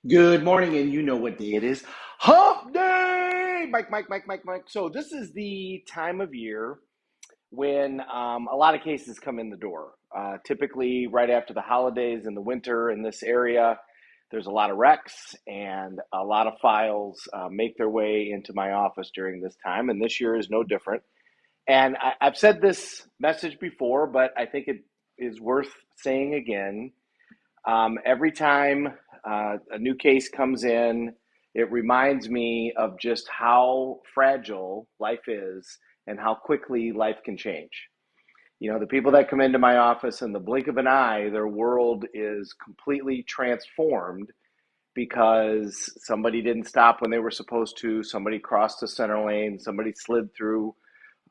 Good morning, and you know what day it is. Hump Day! Mike, Mike, Mike, Mike, Mike. So, this is the time of year when a lot of cases come in the door. Typically, right after the holidays in the winter in this area, there's a lot of wrecks and a lot of files make their way into my office during this time, and this year is no different. And I've said this message before, but I think it is worth saying again. Every time a new case comes in, it reminds me of just how fragile life is and how quickly life can change. You know, the people that come into my office in the blink of an eye, their world is completely transformed because somebody didn't stop when they were supposed to, somebody crossed the center lane, somebody slid through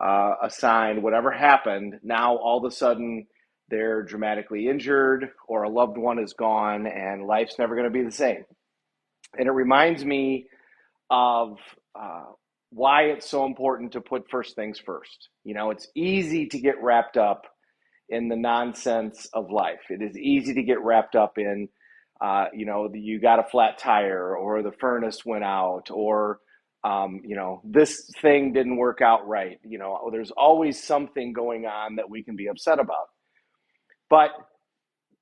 a sign, whatever happened. Now all of a sudden they're dramatically injured or a loved one is gone and life's never going to be the same. And it reminds me of why it's so important to put first things first. You know, it's easy to get wrapped up in the nonsense of life. It is easy to get wrapped up in, you got a flat tire or the furnace went out or, this thing didn't work out right. You know, there's always something going on that we can be upset about. But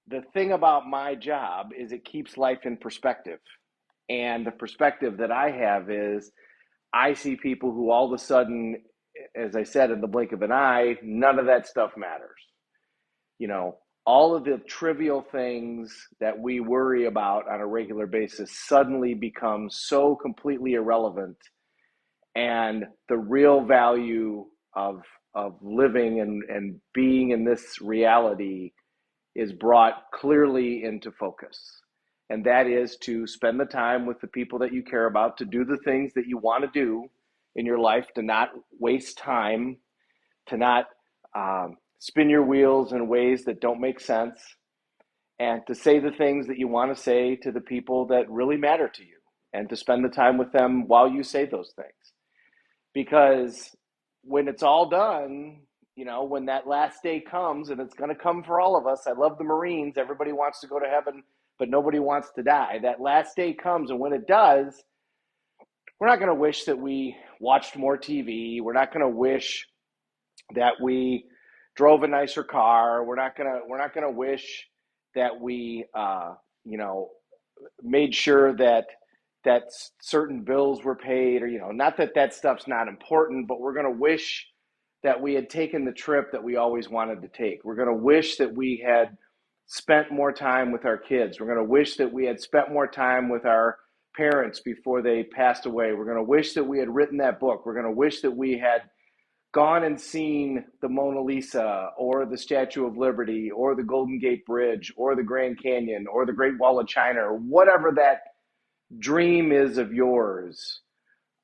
the thing about my job is it keeps life in perspective. And the perspective that I have is I see people who all of a sudden, as I said, in the blink of an eye, none of that stuff matters. You know, all of the trivial things that we worry about on a regular basis suddenly become so completely irrelevant, and the real value of living and being in this reality is brought clearly into focus. And that is to spend the time with the people that you care about, to do the things that you want to do in your life, to not waste time, to not spin your wheels in ways that don't make sense, and to say the things that you want to say to the people that really matter to you, and to spend the time with them while you say those things. Because when it's all done, you know, when that last day comes, and it's going to come for all of us. I love the Marines. Everybody wants to go to heaven, but nobody wants to die. That last day comes, and when it does, we're not going to wish that we watched more TV. We're not going to wish that we drove a nicer car. We're not gonna wish that we made sure that certain bills were paid, or not that that stuff's not important, but we're gonna wish that we had taken the trip that we always wanted to take. We're gonna wish that we had spent more time with our kids. We're gonna wish that we had spent more time with our parents before they passed away. We're gonna wish that we had written that book. We're gonna wish that we had gone and seen the Mona Lisa or the Statue of Liberty or the Golden Gate Bridge or the Grand Canyon or the Great Wall of China, or whatever that dream is of yours,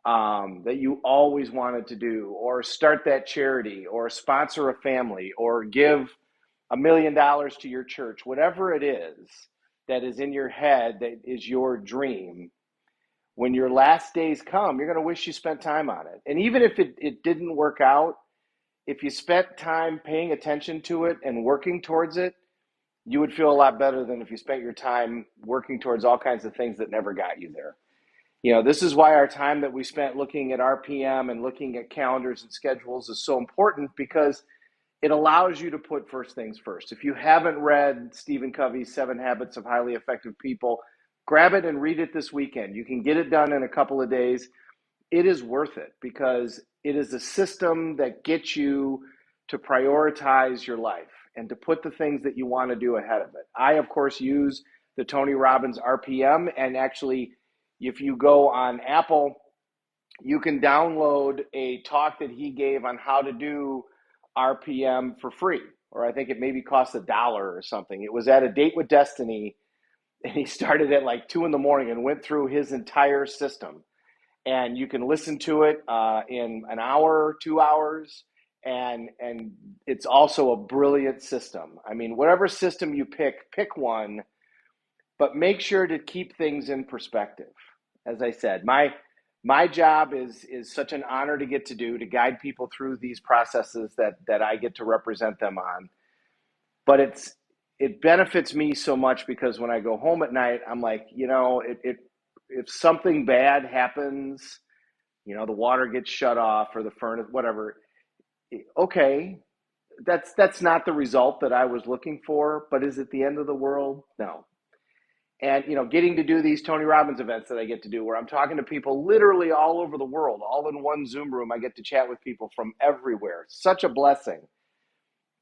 that you always wanted to do, or start that charity, or sponsor a family, or give $1 million to your church, whatever it is that is in your head that is your dream. When your last days come, you're going to wish you spent time on it. And even if it didn't work out, if you spent time paying attention to it and working towards it, you would feel a lot better than if you spent your time working towards all kinds of things that never got you there. You know, this is why our time that we spent looking at RPM and looking at calendars and schedules is so important, because it allows you to put first things first. If you haven't read Stephen Covey's 7 Habits of Highly Effective People, grab it and read it this weekend. You can get it done in a couple of days. It is worth it because it is a system that gets you to prioritize your life and to put the things that you want to do ahead of it. I, of course, use the Tony Robbins RPM, and actually, if you go on Apple, you can download a talk that he gave on how to do RPM for free, or I think it maybe cost $1 or something. It was at a Date with Destiny, and he started at like 2 in the morning and went through his entire system. And you can listen to it in an hour, 2 hours, and it's also a brilliant system. I mean, whatever system you pick one, but make sure to keep things in perspective. As I said, my job is such an honor to get to do, to guide people through these processes that I get to represent them on. But it benefits me so much because when I go home at night, I'm like, if something bad happens, the water gets shut off or the furnace, whatever. Okay, that's not the result that I was looking for, but is it the end of the world? No. And getting to do these Tony Robbins events that I get to do, where I'm talking to people literally all over the world, all in one Zoom room, I get to chat with people from everywhere. Such a blessing.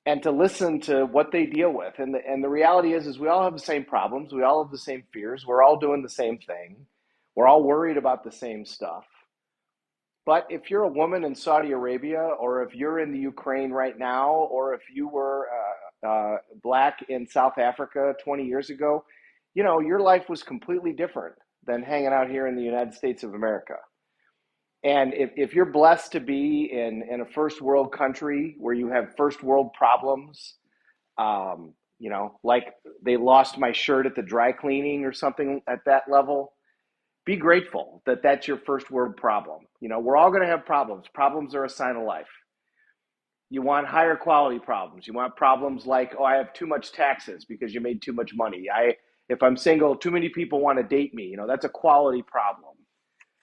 And to listen to what they deal with. And the reality is we all have the same problems. We all have the same fears. We're all doing the same thing. We're all worried about the same stuff. But if you're a woman in Saudi Arabia, or if you're in the Ukraine right now, or if you were black in South Africa 20 years ago, your life was completely different than hanging out here in the United States of America. And if you're blessed to be in a first world country where you have first world problems, like they lost my shirt at the dry cleaning or something at that level, be grateful that that's your first world problem. We're all going to have problems. Problems are a sign of life. You want higher quality problems. You want problems like, I have too much taxes because you made too much money. If I'm single, too many people want to date me. That's a quality problem.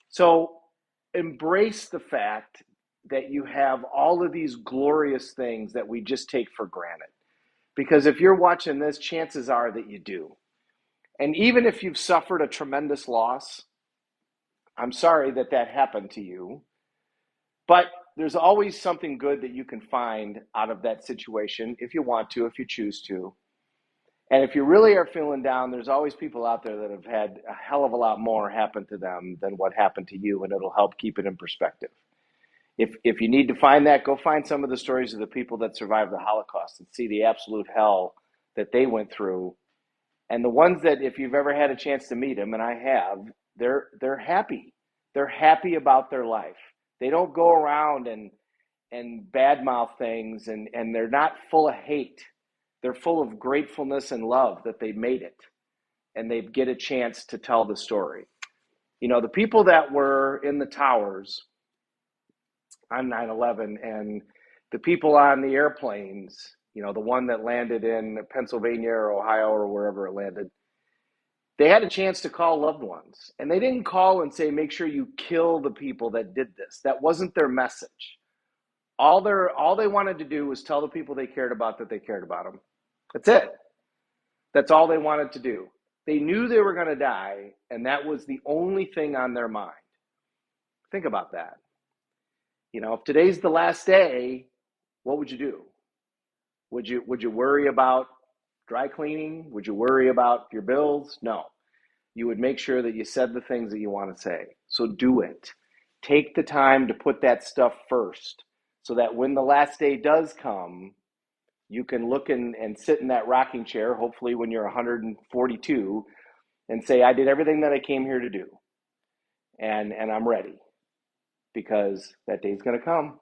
So embrace the fact that you have all of these glorious things that we just take for granted. Because if you're watching this, chances are that you do. And even if you've suffered a tremendous loss, I'm sorry that happened to you. But there's always something good that you can find out of that situation if you want to, if you choose to. And if you really are feeling down, there's always people out there that have had a hell of a lot more happen to them than what happened to you, and it'll help keep it in perspective. If you need to find that, go find some of the stories of the people that survived the Holocaust and see the absolute hell that they went through. And the ones that, if you've ever had a chance to meet them, and I have, they're happy. They're happy about their life. They don't go around and badmouth things, and they're not full of hate. They're full of gratefulness and love that they made it, and they get a chance to tell the story. The people that were in the towers on 9/11 and the people on the airplanes, the one that landed in Pennsylvania or Ohio or wherever it landed, they had a chance to call loved ones. And they didn't call and say, make sure you kill the people that did this. That wasn't their message. All they wanted to do was tell the people they cared about that they cared about them. That's it. That's all they wanted to do. They knew they were going to die, and that was the only thing on their mind. Think about that. If today's the last day, what would you do? Would you worry about dry cleaning? Would you worry about your bills? No. You would make sure that you said the things that you want to say. So do it. Take the time to put that stuff first so that when the last day does come, you can look and sit in that rocking chair, hopefully when you're 142, and say, I did everything that I came here to do. And I'm ready, because that day's going to come.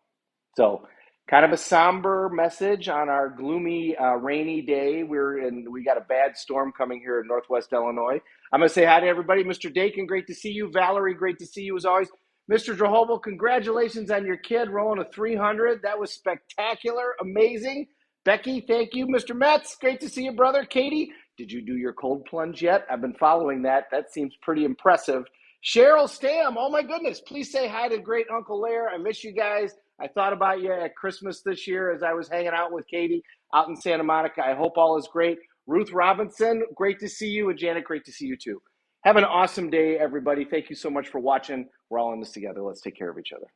So kind of a somber message on our gloomy, rainy day. We got a bad storm coming here in Northwest Illinois. I'm going to say hi to everybody. Mr. Dakin, great to see you. Valerie, great to see you as always. Mr. Drehobel, congratulations on your kid rolling a 300. That was spectacular, amazing. Becky, thank you. Mr. Metz, great to see you, brother. Katie, did you do your cold plunge yet? I've been following that. That seems pretty impressive. Cheryl Stam, oh my goodness, please say hi to great Uncle Lair. I miss you guys. I thought about you at Christmas this year as I was hanging out with Katie out in Santa Monica. I hope all is great. Ruth Robinson, great to see you. And Janet, great to see you too. Have an awesome day, everybody. Thank you so much for watching. We're all in this together. Let's take care of each other.